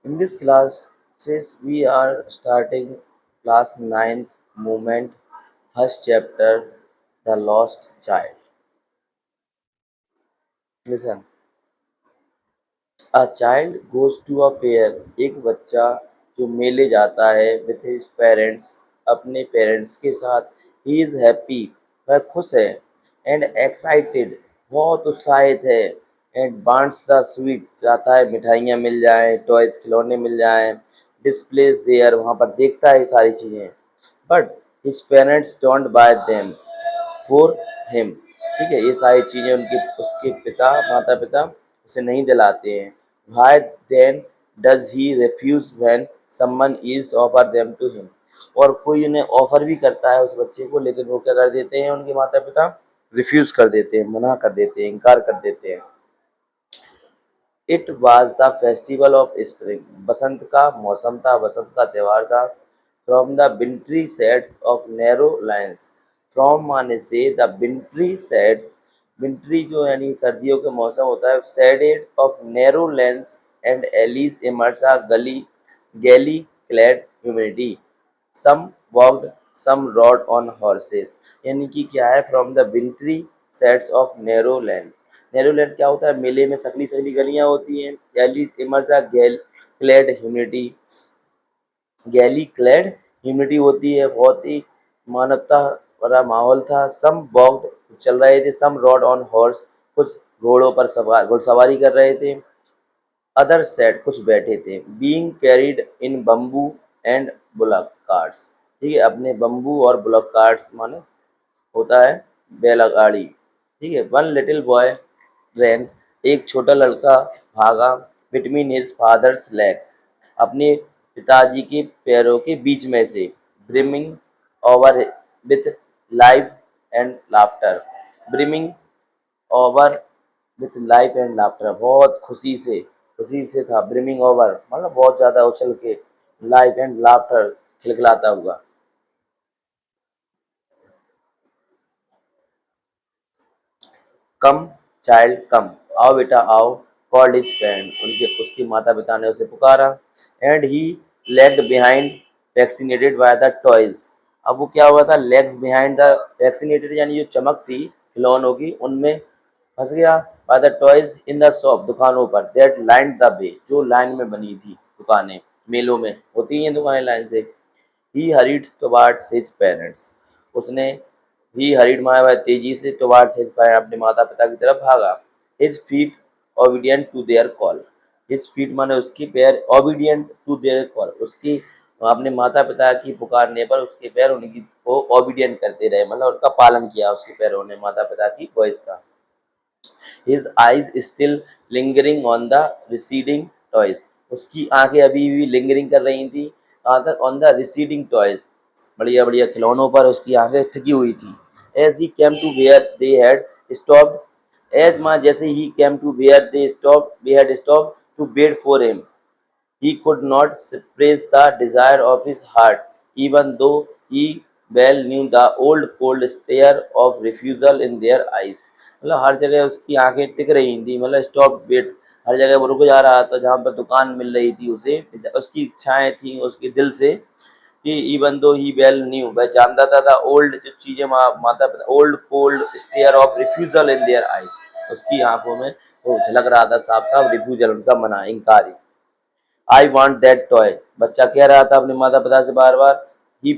In this classes, we are starting class ninth movement, first chapter, The Lost Child. Listen, a child goes to a fair. एक बच्चा जो मेले जाता है with his parents, अपने parents के साथ. He is happy, वह खुश है. And excited, बहुत उत्साहित है. And wants the sweet, चाहता है मिठाइयाँ मिल जाएं, टॉयज खिलौने मिल जाएं. Displays there, वहाँ पर देखता है ये सारी चीज़ें. But his parents don't buy them for him. ठीक है, ये सारी चीज़ें उनके उसके पिता माता पिता उसे नहीं दिलाते हैं. Why then does he refuse when someone is offer them to him. और कोई उन्हें ऑफर भी करता है उस बच्चे को, लेकिन वो क्या कर देते हैं, उनके माता पिता रिफ्यूज कर देते हैं, मना कर देते हैं, इनकार कर देते हैं. It was the festival of spring. बसंत का मौसम था, बसंत का त्यौहार था. From the wintry shades of narrow lanes. From माने से, द विंट्री सेट्स, विंट्री जो यानी सर्दियों का मौसम होता है, shades of narrow lanes and alleys emerged gaily gaily clad humanity. Some walked some rode on horses. यानी कि क्या है, from the wintry shades of narrow land. Narrow land क्या होता है, मेले में सकली सकली गलियां होती हैं. गैली इमर्सा गैल क्लेड ह्यूमिडिटी, गैली क्लेड ह्यूमिडिटी होती है. बहुत ही मानवता भरा माहौल था. सम वॉक्ड, चल रहे थे. सम रॉड ऑन हॉर्स, कुछ घोड़ों पर सवार घुड़सवारी कर रहे थे. अदर सेट, कुछ बैठे थे. Being carried in bamboo and bullock carts. ठीक है, अपने बम्बू और बुलक कार्ट्स माने होता है बैलगाड़ी. ठीक है. वन लिटिल बॉय रैन, एक छोटा लड़का भागा. बिटवीन हिज फादर्स लेग्स, अपने पिताजी के पैरों के बीच में से. Brimming over with life and laughter. Brimming over with life and laughter, बहुत खुशी से था. ब्रिमिंग ओवर मतलब बहुत ज़्यादा उछल के, लाइफ एंड लाफ्टर खिलखिलाता हुआ. कम चाइल्ड कम, आओ बेटा आओ. कॉल्ड हिज फ्रेंड, उनके उसके माता पिता ने उसे पुकारा. And he legged behind vaccinated by the toys. अब वो क्या हुआ था, लेग्स बिहाइंड द वैक्सीनेटेड यानी जो चमक थी खिलौनों की, उनमें फंस गया. By the toys in the shop, दुकानों पर. दैट लाइन द वे, जो लाइन में बनी थी दुकानें. मेलों में होती हैं दुकानें लाइन से. ही हरीड टुवार्ड्स हिज पेरेंट्स, उसने ही हरीड माया वह तेजी से टुवार्ड्स हिज पेरेंट्स, अपने माता पिता की तरफ भागा. His feet obedient to their call. His feet माने उसके पैर, ओबीडियंट टू देयर कॉल, उसकी अपने माता पिता की पुकारने पर उसके पैर उनकी को ओबीडियंट करते रहे, मतलब उनका पालन किया उसके पैरों ने माता पिता की वॉइस का. His eyes still lingering on the receding toys. उसकी आंखें अभी भी लिंगरिंग कर रही थी. कहाँ तक, ऑन द रिसीडिंग टॉयज, बढ़िया बढ़िया खिलौनों पर उसकी आंखें टिकी हुई थी. As he came to where they had stopped, as माँ जैसे ही came to where they had stopped to wait for him. He could not suppress the desire of his heart, even though he well knew the old cold stare of refusal in their eyes. मतलब हर जगह उसकी आंखें टिक रही थी, मतलब stop wait, हर जगह वो रुक जा रहा था जहाँ पर दुकान मिल रही थी उसे. उसकी इच्छाएं थी उसके दिल से कि इवन दो ही वेल न्यू, वह जानता था ओल्ड जो चीजें माता पिता, old cold stare of refusal in their eyes, उसकी आंखों में वो झलक रहा था साफ साफ रिफ्यूजल, उनका मना, इनकार. आई वॉन्ट दैट टॉय, बच्चा कह रहा था अपने माता पिता से बार बार. ही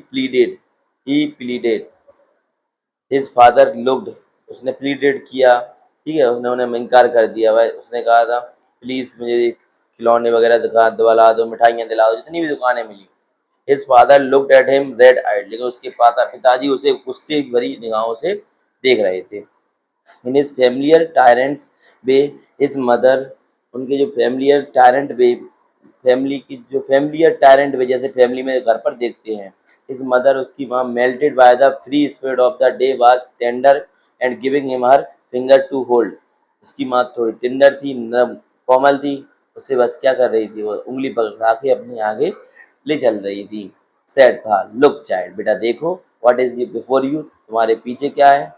प्लीडेड हिज फादर लुक्ड, उसने प्लीडेड किया. ठीक है, उन्होंने इनकार कर दिया. भाई उसने कहा था प्लीज मुझे खिलौने वगैरह दिला दो, मिठाइयाँ दिला दो, जितनी भी दुकानें मिली. His father looked at him red eyed, लेकिन उसके पिताजी उसे गुस्से भरी निगाहों से देख रहे थे. In his familiar tyrants way, his mother, उनके जो फैमिलियर टायरेंट वे, फैमिली की जो फैमिलियर टायरेंट वे जैसे फैमिली में घर पर देखते हैं. हिज मदर, उसकी माँ, melted by the free spirit of the day was tender and giving him her finger to hold. उसकी माँ थोड़ी टेंडर थी, नरम कोमल थी. उससे बस क्या कर रही थी, वो उंगली पकड़ा के अपने आगे ले चल रही थी. सैड था. लुक चाइल्ड, बेटा देखो. व्हाट इज बिफोर यू, तुम्हारे पीछे क्या है.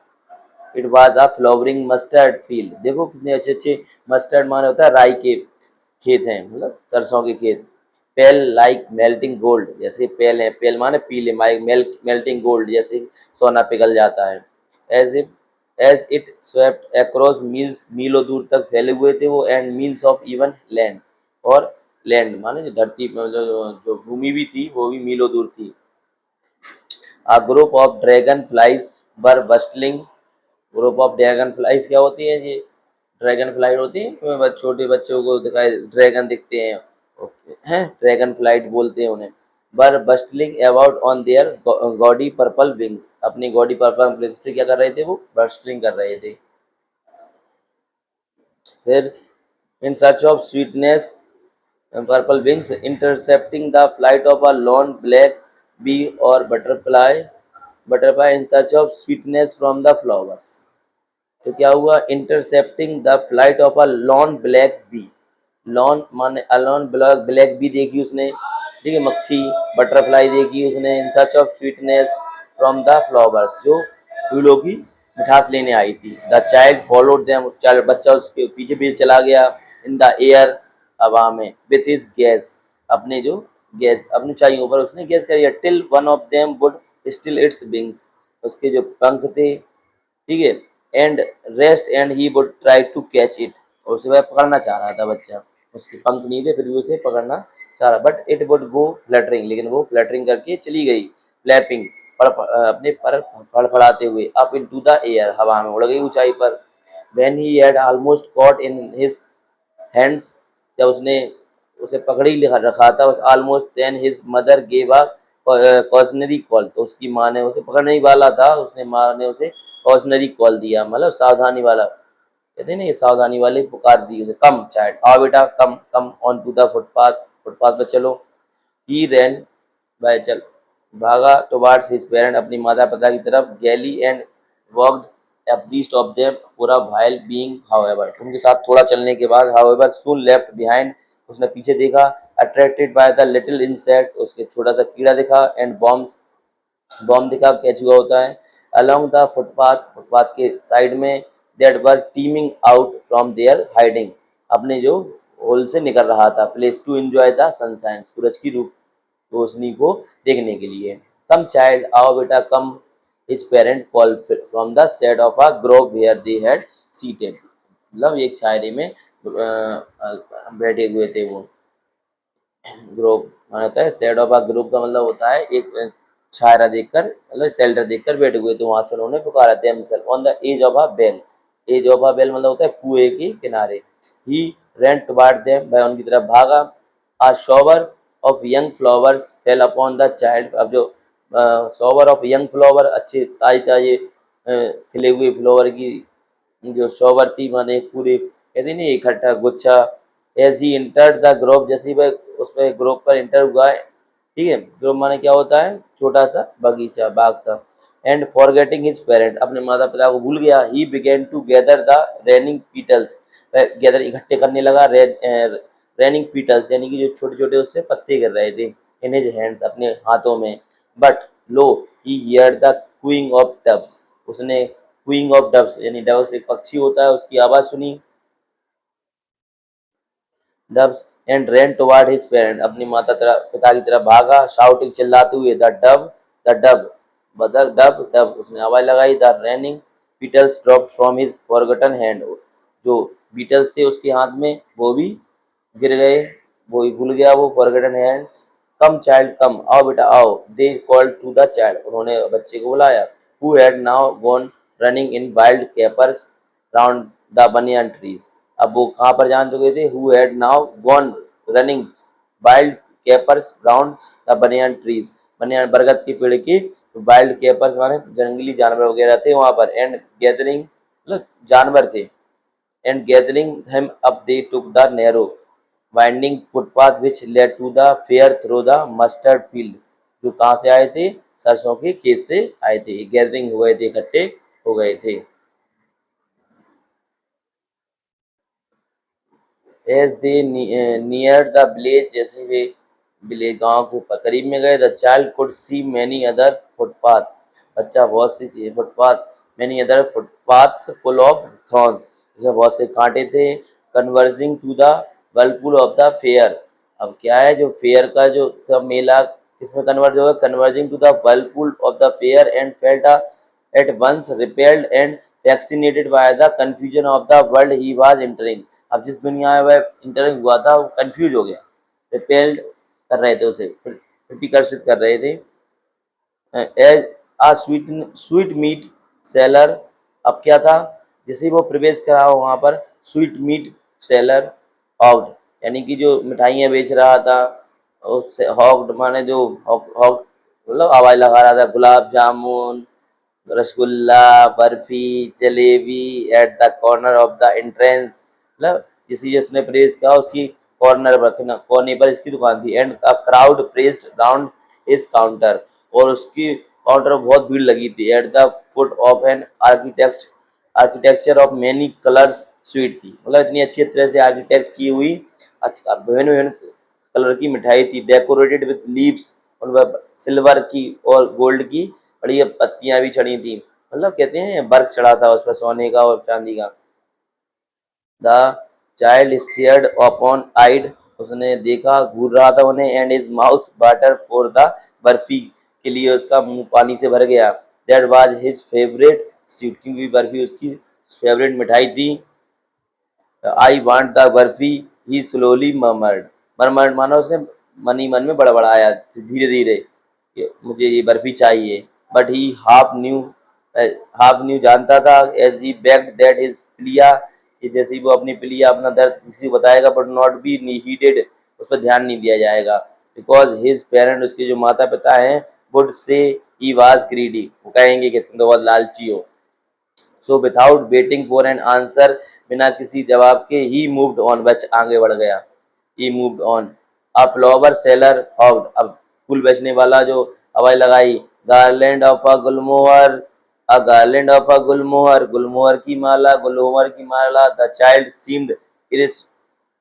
It was a flowering mustard field, देखो कितने अच्छे अच्छे, मस्टर्ड माने होता है राई के खेत हैं, मतलब सरसों के खेत. पेल लाइक मेल्टिंग गोल्ड, जैसे पेल है, पेल माने पीले, मेल्टिंग गोल्ड जैसे सोना पिघल जाता है। As if as it swept across miles, मीलों दूर तक फैले हुए थे वो, and miles of even land, और लैंड माने जो धरती पर जो भूमि भी थी वो भी मीलों दूर थी। A group of dragon flies were bustling, group of dragon flies क्या होती है जी? ड्रैगन फ्लाई होती है, उसमें छोटे बच्चों को दिखाई ड्रैगन दिखते हैं, ओके हैं, ड्रैगन फ्लाइट बोलते हैं उन्हें। बर bustling about on their gaudy purple wings, अपनी गॉडी पर्पल विंग्स से क्या कर रहे थे वो? बस्टलिंग कर रहे थे। फिर in search of sweetness, purple wings intercepting the flight of a lone black bee और butterfly, butterfly in search of sweetness from the flowers. तो क्या हुआ? Intercepting the flight of a lone black bee, lone माने alone black, black bee देखी उसने, ठीक है, मक्खी, बटरफ्लाई देखी उसने, in search of sweetness from the flowers, जो फूलों की मिठास लेने आई थी। The child followed them, child बच्चा उसके पीछे पीछे चला गया। इन द एयर, हवा में, विथ हिज गैस, अपने जो गैस, अपनी ऊंचाइयों पर उसने गैस करी, till one of them would still its wings, उसके जो पंख थे, ठीक है, and rest and he would try to catch it, और उसे वह पकड़ना चाह रहा था बच्चा, उसके पंख नहीं थे फिर भी उसे पकड़ना चाह रहा, but it would go fluttering, लेकिन वो फ्लटरिंग करके चली गई, फ्लैपिंग, अपने पर फड़फड़ाते हुए, अप इनटू द एयर, हवा में उड़ गई ऊंचाई पर। When he had almost caught in his hands, जब उसने उसे पकड़ी रखा था उस almost, then his mother gave a cautionary call, तो उसकी माँ ने उसे पकड़ने ही वाला था, उसने माँ ने उसे कॉशनरी कॉल दिया, मतलब सावधानी वाला, कहते हैं ना, ये सावधानी वाले पुकार दी उसे, कम चाइल्ड, आओ बेटा, come come on to the footpath, footpath पर चलो। ही रैन, वह चल भागा, टुवार्ड्स हिज पेरेंट, अपनी माता पिता की तरफ, gaily and walked abreast of them for a while, being however, उनके साथ थोड़ा चलने के बाद, हाउएवर सून लेफ्ट बिहाइंड, उसने पीछे देखा, attracted by the little insect, उसके छोटा सा कीड़ा दिखा, एंड बॉम्ब्स, बॉम्ब दिखा, केचुआ होता है, अलोंग द फुटपाथ, फुटपाथ के साइड में, that were teeming out from their hiding, अपने जो होल से निकल रहा था, place to enjoy the sunshine, सूरज की रोशनी को देखने के लिए। कम चाइल्ड, आओ बेटा, come, his parent call from the side of a grove where they had seated, मतलब एक शायरी में बैठे हुए थे वो, ग्रुप माना होता है, शेड ऑफ अ ग्रुप का मतलब होता है एक छायरा देखकर, मतलब शेल्टर देखकर बैठे हुए, तो वहां से उन्होंने पुकारा थे himself on the edge of a bell, edge of a bell मतलब होता है कुएं के किनारे। ही ran toward them, वह उनकी तरफ भागा। a shower of young flowers fell upon the child, अब जो shower of young flower, अच्छे ताजे ताजे खिले हुए फ्लावर की जो शॉवर थी, माने पूरे कहते नहीं इकट्ठा गुच्छा, as he entered the grove, जैसे ही वह उसमें ग्रोव पर इंटर हुआ है, ठीक है, ग्रोव माने क्या होता है? छोटा सा बगीचा, बाग सा। एंड फॉरगेटिंग हिज पेरेंट, अपने माता पिता को भूल गया। He began to gather the raining petals, gather इकट्ठे करने लगा, रेनिंग पीटल्स यानी कि जो छोटे छोटे उससे पत्ते गिर रहे थे, इन हिज हैंड्स, अपने हाथों में। But lo he heard the cooing of doves, उसने क्यूइंग ऑफ डव्स यानी डव्स एक पक्षी होता है, उसकी आवाज सुनी, doves, and ran toward his parent, अपनी पिता की तरफ भागा, शाउटिंग, चिल्लाते हुए, द डब, बदक, डब डब, उसने आवाज लगाई। The running beetles drop from his forgotten hand, जो बीटल्स थे उसके हाथ में वो भी गिर गए, वो ही भूल गया वो, forgotten hands. Come child, come, आओ बेटा आओ, they called to the child, उन्होंने बच्चे को बुलाया, who had now gone running in wild capers round the banyan trees, अब वो कहाँ पर जान चुके थे? Who had now gone running wild capers round the banyan trees, banyan बरगद के पेड़ की वाइल्ड कैपर्स माने जंगली जानवर वगैरह थे वहां पर, एंड गैदरिंग मतलब जानवर थे, and gathering them up they took the narrow winding footpath which led to the fair through the mustard field, जो कहाँ से आए थे? सरसों के खेत से आए थे, गैदरिंग हो गए थे, इकट्ठे हो गए थे। As they neared the village, जैसे वे विलेज गांव के करीब में गए, the child could see many other footpath, बच्चा बहुत सी चीज footpath, many other footpaths full of thorns, जिसमें बहुत से कांटे थे, converging to the whirlpool of the fair, अब क्या है, जो फेयर का जो था मेला किसमें कन्वर्ट होगा, converging to the whirlpool of the fair and felt at once repelled and fascinated by the confusion of the world he was entering। अब जिस दुनिया में वह इंटरिंग हुआ था वो कंफ्यूज हो गया, रिपेल्ड कर रहे थे उसे, प्रतिकर्षित कर रहे थे। एज आ स्वीट मीट सेलर, अब क्या था, जैसे ही वो प्रवेश करा वहाँ पर, स्वीट मीट सेलर हॉग्ड, यानी कि जो मिठाइयाँ बेच रहा था, उससे हॉग्ड माने जो हॉग मतलब आवाज लगा रहा था, gulab jamun, rasgulla, barfi, jalebi at the corner of the entrance, मतलब जैसे जिसने प्रवेश किया उसकी कॉर्नर पर, कोने पर इसकी दुकान थी। And a crowd pressed round इस काउंटर, और उसकी काउंटर में बहुत भीड़ लगी थी। At the foot of an architecture of many colours sweet थी, मतलब इतनी अच्छी तरह से आर्किटेक्ट की हुई विभिन्न विभिन्न कलर की मिठाई थी। डेकोरेटेड विद लीव्स, उन पर सिल्वर की और गोल्ड की बड़ी पत्तियां भी चढ़ी थी, मतलब कहते हैं वर्क चढ़ा था उस पर सोने का और चांदी का। द चाइल्ड स्टेयर्ड अपॉन आइड, उसने देखा, घूर रहा था उन्हें। And his mouth water for the barfi, के लिए उसका मुंह पानी से भर गया। That was his favourite sweet, क्योंकि बर्फी उसकी फेवरेट मिठाई थी। I want the barfi, he slowly murmured, murmured माना उसने मन ही मन में बड़बड़ाया धीरे धीरे कि मुझे ये बर्फी चाहिए। बट ही हाफ न्यू जानता था, as he begged that his plea, कि जैसे ही वो अपनी प्लिया अपना दर्द किसी को बताएगा, बट नॉट बी हीडेड, उस पर ध्यान नहीं दिया जाएगा। बिकॉज हिज पेरेंट, उसके जो माता पिता हैं, would say he was greedy, वो कहेंगे कि तुम तो बहुत लालची हो। So without waiting for an answer, बिना किसी जवाब के, ही मूव्ड ऑन, बच आगे बढ़ गया। He moved on. A flower seller hawked, अब फूल बेचने वाला जो हवाई लगाई। Garland of a gulmohar, a garland of a gulmohar, gulmohar की माला, गुलमोहर की माला। The child seemed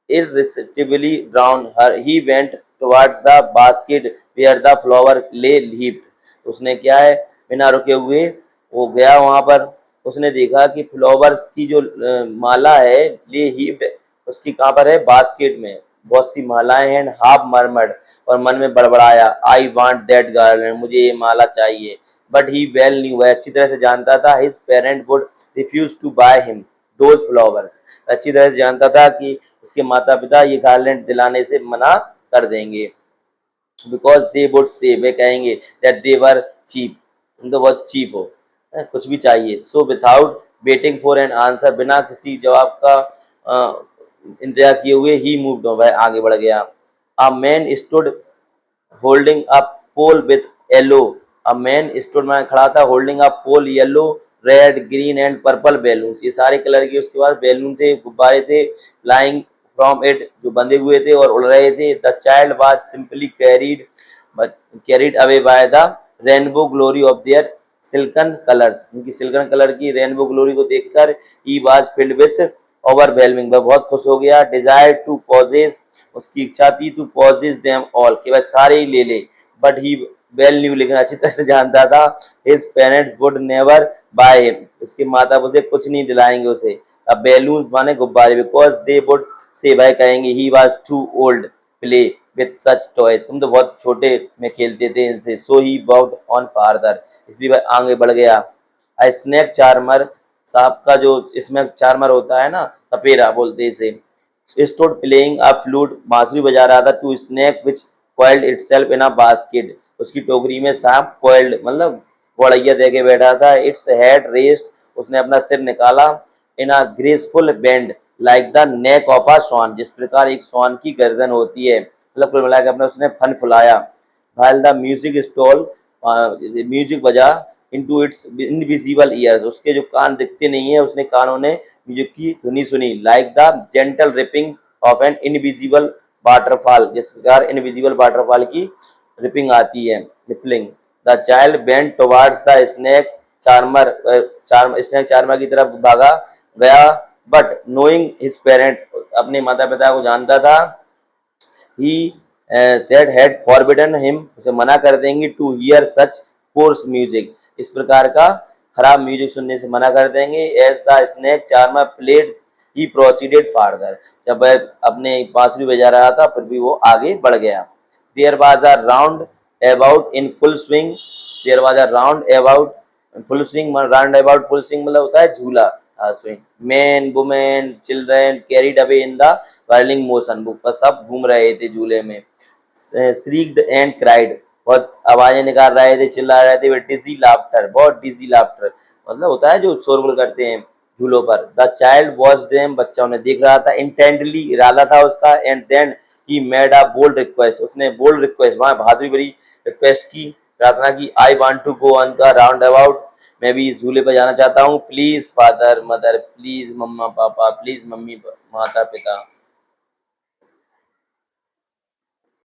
irresistibly drawn her, he went towards the basket where the flower lay heaped। उसने क्या है, बिना रुके हुए वो गया वहां पर। उसने देखा कि फ्लावर्स की जो माला है ले हीप्ड, उसकी कहाँ पर है, बास्केट में बहुत सी मालाएं हैं। हाफ मरमड, और मन में बड़बड़ाया, आई वांट दैट गार्लैंड, मुझे ये माला चाहिए। बट ही वेल न्यू, वह अच्छी तरह से जानता था, his parent would refuse to buy him those flowers, अच्छी तरह से जानता था कि उसके माता पिता ये गार्लैंड दिलाने से मना कर देंगे। बिकॉज दे वुड से, वे कहेंगे, दैट दे वर चीप, तुम तो बहुत चीप हो, कुछ भी चाहिए। So without waiting for an answer, बिना किसी जवाब का इंतजार किए हुए, ही मूव्ड ऑन, वह आगे बढ़ गया। A man stood holding a pole with yellow, a man stood, मैं खड़ा था, holding a pole, yellow, red, green and purple balloon, ये सारे कलर के उसके पास बैलून थे, गुब्बारे थे। लाइंग फ्रॉम इट, जो बंधे हुए थे और उड़ रहे थे। The child was simply carried away by the rainbow glory of their silken colours, उनकी सिल्कन कलर की रेनबो ग्लोरी को देखकर he was filled with overwhelming, वह बहुत खुश हो गया। डिजायर टू पॉजेस, उसकी इच्छा थी, टू पॉजेस देम ऑल, कि वह सारे ही ले ले। बट ही वेल न्यू, लेकिन अच्छी तरह से जानता था, his parents would never by him, उसके माता उसे कुछ नहीं दिलाएंगे उसे। अब बैलून माने गुब्बारे, बिकॉज दे वुड से, भाई कहेंगे, he was too old play with such toys, तुम तो बहुत छोटे में खेलते थे इनसे। So he walked on farther, इसलिए वह आगे बढ़ गया। आ स्नेक चार्मर, सांप का जो इसमें चार्मर होता है ना, सपेरा बोलते इसे, स्टूड प्लेइंग अ फ्लूट, बांसुरी बजा रहा था। To snake which coiled itself in a basket, उसकी टोकरी में सांप coiled मतलब गोड़ैया दे के बैठा था। इट्स हेड रेस्ड, उसने अपना सिर निकाला। In a graceful bend like the neck of a swan, जिस प्रकार एक स्वान की गर्दन होती है, मतलब कुल मिलाकर अपने उसने फन फुलाया। while the music stole, music बजा। into its invisible ears, उसके जो कान दिखते नहीं है, उसने कानों ने म्यूजिक की धुनी सुनी। like the gentle ripping of an invisible waterfall, जिस प्रकार इनविजिबल वाटरफॉल की रिपिंग आती है, rippling. The child bent towards the snake charmer, snake charmer की तरफ भागा गया। बट नोइंग हिज पेरेंट, अपने माता पिता को जानता था, he that had forbidden him, उसे मना कर देंगे, to hear such coarse music, इस प्रकार का खराब म्यूजिक सुनने से मना कर देंगे। As the snake charmer played he proceeded farther. जब वह अपने बांसुरी बजा रहा था फिर भी वो आगे बढ़ गया। There was a roundabout in full swing. There was a roundabout full swing, roundabout full swing मतलब होता है झूला swing. Men women children carried away in the whirling motion, वो सब घूम रहे थे झूले में। श्रीक्ड एंड क्राइड, बहुत आवाजें निकाल रहे थे, चिल्ला रहे थे। डिजी लाफ्टर, बहुत डिजी लाफ्टर मतलब होता है जो शोरगुल करते हैं झूलों पर। द चाइल्ड वॉच देम, बच्चा उन्हें देख रहा था। इंटेंटली, इरादा था उसका। And then he made a bold request, उसने बोल्ड रिक्वेस्ट, वहां बहादुरी भरी रिक्वेस्ट की, प्रार्थना की। I want to go on the roundabout, मैं भी इस झूले पर जाना चाहता हूँ। Please father mother, please mumma papa, please mummy माता पिता।